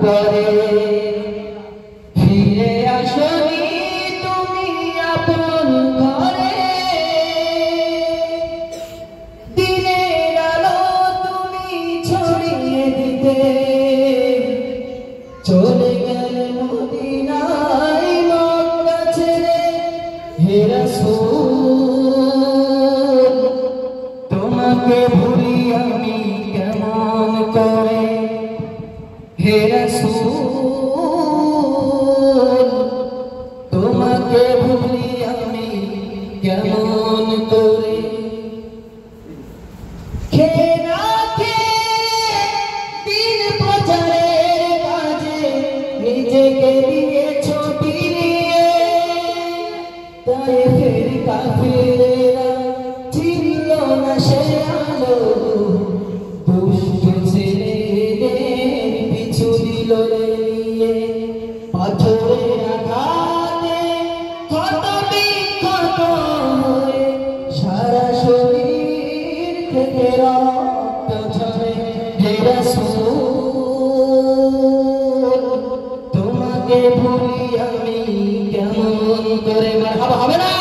পরে ফিরে আসনি তুমি আপন ঘরে দিনের আলো তুমি ছড়িয়ে দিতে চলে গেলে মদিনায় মক্কা ছেড়ে হে রাসূল তোমাকে ভুলি আমি কেমন করে হে রাসূল তোমাকে ভুলি আমি কেমন করে খেয়ে না খেয়ে দিন প্রচারের কাজে নিজেকে দিয়েছ বিলিয়ে তায়েফের কাফিরেরা ছিল না সে আলো দুষ্ট ছেলেদের পিছু দিল নিয়ে পাথরের আঘাতে ক্ষত বিক্ষত হয়ে সারা শরীর থেকে রক্ত ঝরে হে রাসূল তোমাকে ভুলি আমি কেমন করে মারহাবা হবে না।